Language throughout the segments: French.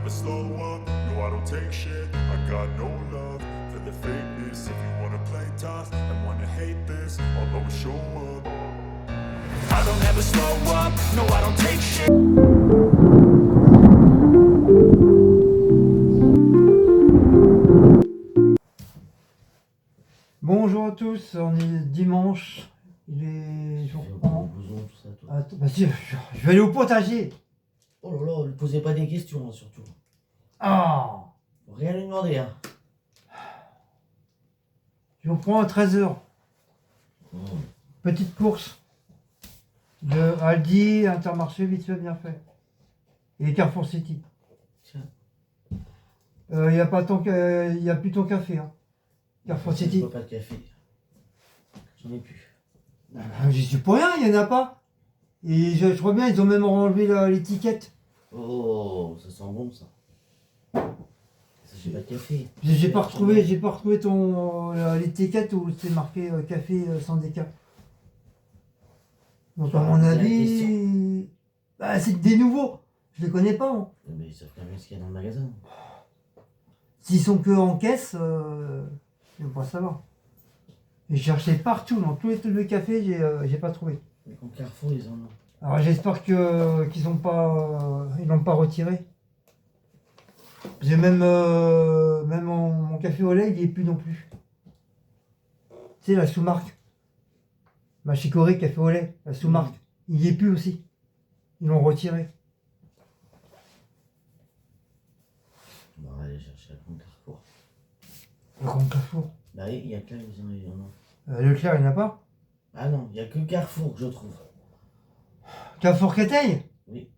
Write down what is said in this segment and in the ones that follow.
never slow up, no I don't take shit. I got no love for the fakeness. If you wanna play tough and wanna hate this, I'll always show up. I don't ever slow up, no I don't take shit. Bonjour à tous, on est dimanche, il est jour prend. Attends, bah si, je vais aller au potager. Oh là là, ne posez pas des questions hein, surtout. Ah, Faut rien lui demander hein. je reprends à 13h. Petite course de Aldi, Intermarché, vite fait, bien fait. Et Carrefour City. Tiens. Il n'y a pas tant que, il y a plus ton café. Hein. Carrefour Je City. bois pas de café. J'en ai plus. J'y suis pour rien, il n'y en a pas. Et je crois bien, ils ont même enlevé l'étiquette. Oh, ça sent bon ça. Ça j'ai pas de café. J'ai pas retrouvé ton l'étiquette où c'est marqué café sans déca. Donc à mon avis, bah, c'est des nouveaux. Je les connais pas. Hein. Mais ils savent quand même ce qu'il y a dans le magasin. S'ils sont que en caisse, je ne veux pas savoir. J'ai cherché partout, dans tous les trucs de café, j'ai pas trouvé. Mais quand Carrefour ils en ont. Alors j'espère qu'ils ont pas, ils l'ont pas retiré. J'ai même mon café au lait, il n'y est plus non plus. Tu sais, la sous-marque. Ma chicorée café au lait, la sous-marque. Il n'y est plus aussi. Ils l'ont retiré. On va aller chercher à grand Carrefour. Le grand Carrefour. Bah oui, il y a que là ils en ont. Leclerc, il n'y en a pas. Ah non, il y a que Carrefour que je trouve. Carrefour Créteil. Oui.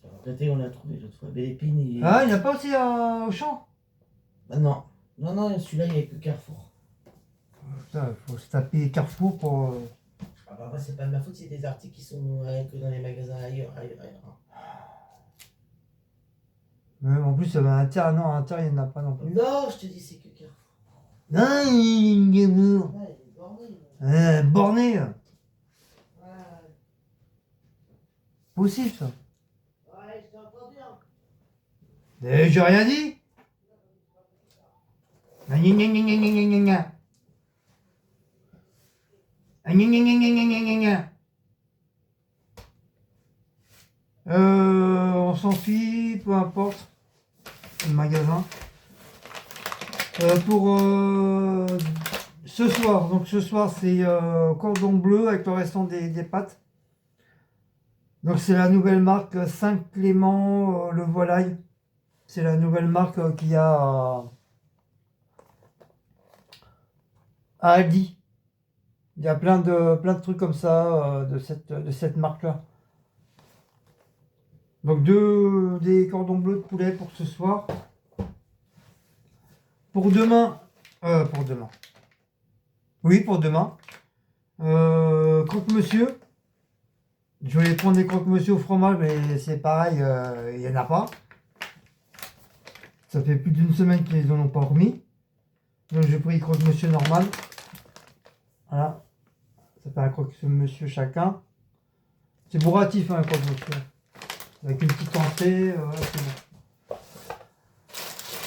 Après on l'a trouvé l'autre fois. Bélépine il est... Ah, il n'y en a pas aussi au champ. Ah non. Non, celui-là il y a que Carrefour. Putain, il faut se taper Carrefour pour... Ah bah moi c'est pas de ma faute, c'est des articles qui sont que dans les magasins ailleurs. Même en plus, il y avait Inter, non, Inter, il n'y en a pas non plus. Non, je te dis c'est que Carrefour. Non, il est bon. Ouais, il est borné. Borné. Ouais. Possible, ça. Ouais, je t'ai entendu. Hein. J'ai rien dit. Gna gna gna gna gna gna gna gna. Gna gna gna gna gna gna gna. On s'en fiche, peu importe. Le magasin. Pour ce soir, donc ce soir c'est cordon bleu avec le restant des pâtes. Donc c'est la nouvelle marque Saint-Clément le volaille. C'est la nouvelle marque qu'il y a à Aldi. Il y a plein de trucs comme ça de cette marque-là. Donc des cordons bleus de poulet pour ce soir. Pour demain. Oui, pour demain. Croque-monsieur. Je voulais prendre des croque-monsieur au fromage, mais c'est pareil, il n'y en a pas. Ça fait plus d'une semaine qu'ils n'en ont pas remis. Donc j'ai pris croque-monsieur normal. Voilà. Ça fait un croque-monsieur chacun. C'est bourratif, hein, un croque-monsieur. Avec une petite entrée, voilà, c'est bon.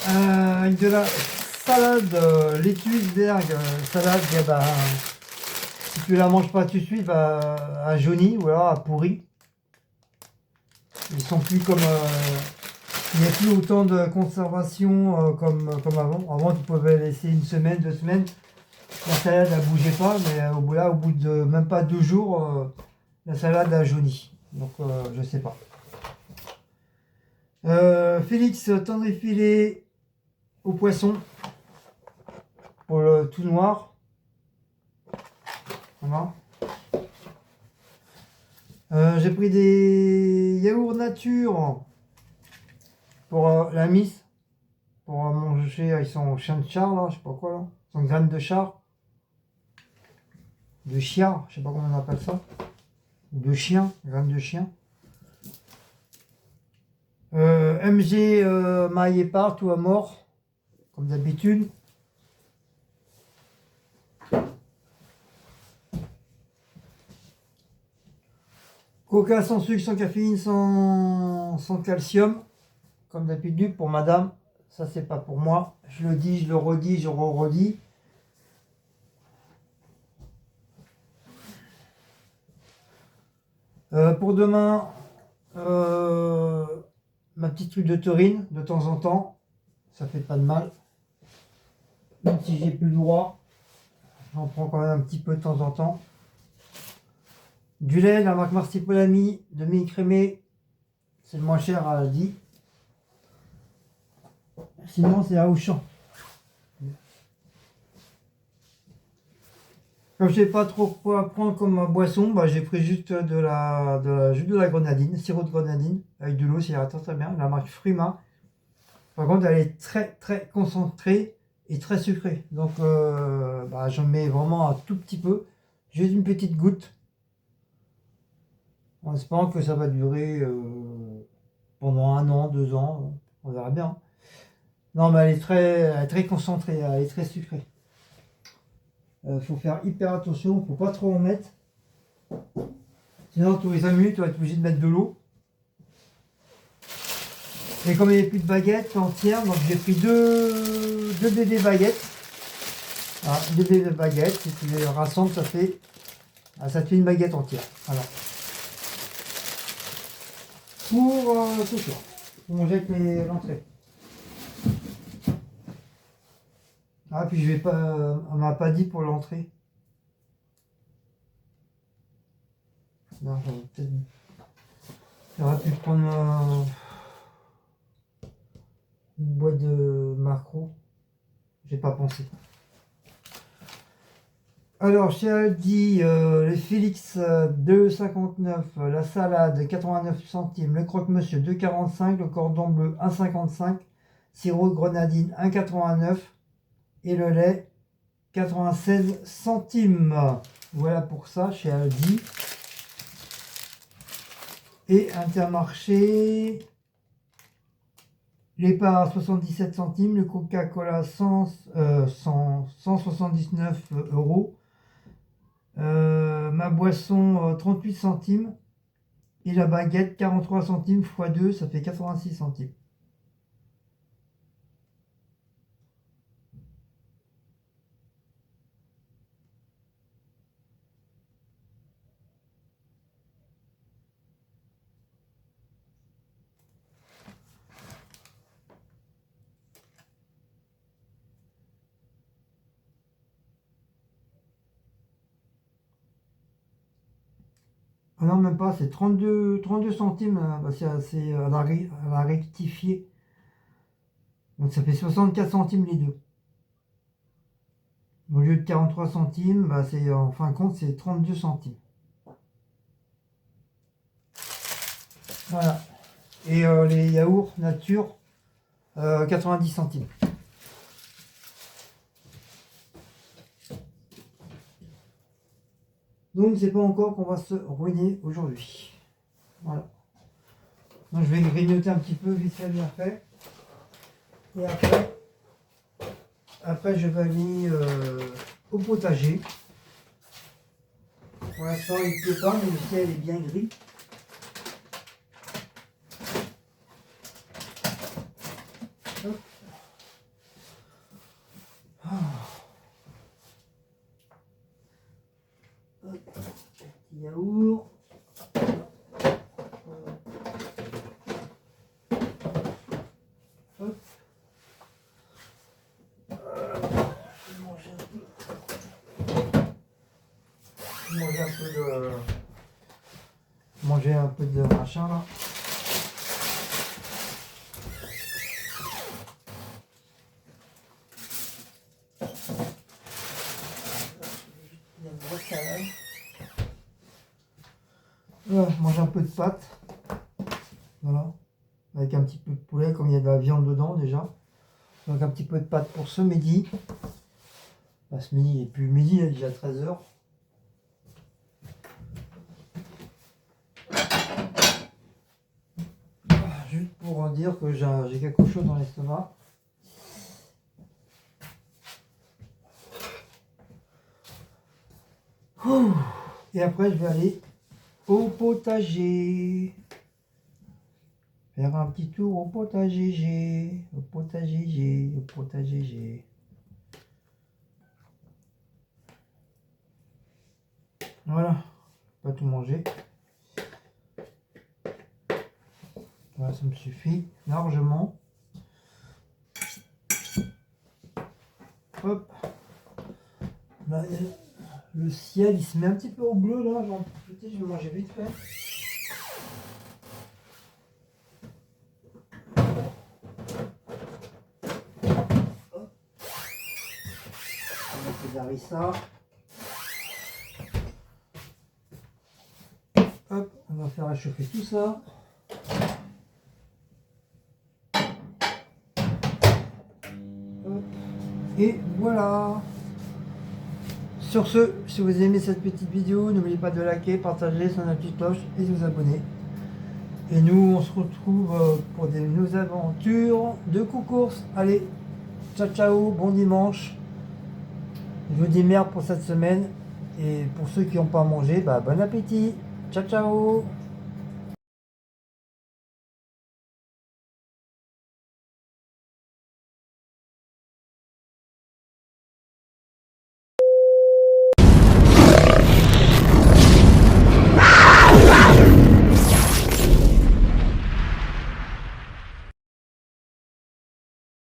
Avec de la salade laitue iceberg, salade, eh ben, si tu la manges pas tout de suite, bah, à jauni ou alors à pourri. Ils sont plus comme... il n'y a plus autant de conservation comme avant. Avant, tu pouvais laisser une semaine, 2 semaines. La salade, elle bougeait pas, mais au bout de même pas 2 jours, la salade a jauni. Donc, je sais pas. Félix, tendre filet au poisson pour le tout noir. Voilà. J'ai pris des yaourts nature pour la miss. Pour manger, ils sont chien de char là, je sais pas quoi là. Ils sont graines de char. De chiard, je sais pas comment on appelle ça. Ou de chien, graines de chien. MG maille épars, tout à mort, comme d'habitude. Coca sans sucre, sans caféine, sans calcium. comme d'habitude, pour madame, ça c'est pas pour moi. Je le dis, je le redis, je le redis. Pour demain, ma petite truc de taurine, de temps en temps, ça fait pas de mal. Même si j'ai plus le droit, j'en prends quand même un petit peu de temps en temps. Du lait, la marque Marsipolami, demi-écrémé, c'est le moins cher à Aldi. Sinon, c'est à Auchan. Comme je sais pas trop quoi prendre comme boisson, bah, j'ai pris juste de la jus de la grenadine, sirop de grenadine, avec de l'eau, ça ira très très bien. La marque Frima. Par contre, elle est très très concentrée et très sucrée. Donc, bah, j'en mets vraiment un tout petit peu. Juste une petite goutte. En espérant que ça va durer pendant 1 an, 2 ans. On verra bien. Non, mais elle est très concentrée, elle est très sucrée. Faut faire hyper attention, faut pas trop en mettre. Sinon, tous les 5 minutes, tu vas être obligé de mettre de l'eau. Et comme il n'y avait plus de baguettes entières, donc j'ai pris deux bébés baguettes. Voilà, 2 bébés baguettes, si tu les rassembles, ça te fait une baguette entière. Voilà. Pour ce soir. Pour manger avec l'entrée. Ah, puis je vais pas. On m'a pas dit pour l'entrée. Non, j'aurais pu prendre une boîte de macro. J'ai pas pensé. Alors, chez Aldi, les Félix 2,59, la salade 89 centimes, le croque-monsieur 2,45, le cordon bleu 1,55, sirop de grenadine 1,89 et le lait 96 centimes. Voilà pour ça chez Aldi. Et Intermarché, les parts 77 centimes, le Coca-Cola 179 euros. Ma boisson 38 centimes et la baguette 43 centimes x 2, ça fait 86 centimes. Ah non, même pas, c'est 32 centimes, bah, c'est à la rectifier. Donc ça fait 64 centimes les deux. Au lieu de 43 centimes, bah, en fin de compte, c'est 32 centimes. Voilà. Et les yaourts nature, 90 centimes. Donc, je ne sais pas encore qu'on va se ruiner aujourd'hui. Voilà. Donc, je vais grignoter un petit peu, vite fait, bien fait. Et après je vais aller au potager. Pour l'instant, il ne pleut pas, mais le ciel est bien gris. Hop. Ah. Hop. Petit yaourt. Hop. Manger un peu de machin là. Une grosse salade. Manger un peu de pâtes. Voilà. Avec un petit peu de poulet, comme il y a de la viande dedans déjà. Donc un petit peu de pâtes pour ce midi. Bah, ce midi, il n'est plus midi, il est déjà 13h. Juste pour dire que j'ai quelque chose dans l'estomac. Et après, je vais aller au potager. Faire un petit tour au potager, au potager, au potager. Voilà, pas tout manger. Voilà, ça me suffit largement. Hop. Là, le ciel, il se met un petit peu au bleu là. J'en profite, je vais manger vite fait. Hop. On va mettre des harissa. Hop, on va faire réchauffer tout ça. Hop. Et voilà. Sur ce, si vous aimez cette petite vidéo, n'oubliez pas de liker, partager, sonner la petite cloche et de vous abonner. Et nous, on se retrouve pour des nouvelles aventures de course. Allez, ciao ciao, bon dimanche. Je vous dis merde pour cette semaine. Et pour ceux qui n'ont pas mangé, bah, bon appétit. Ciao ciao.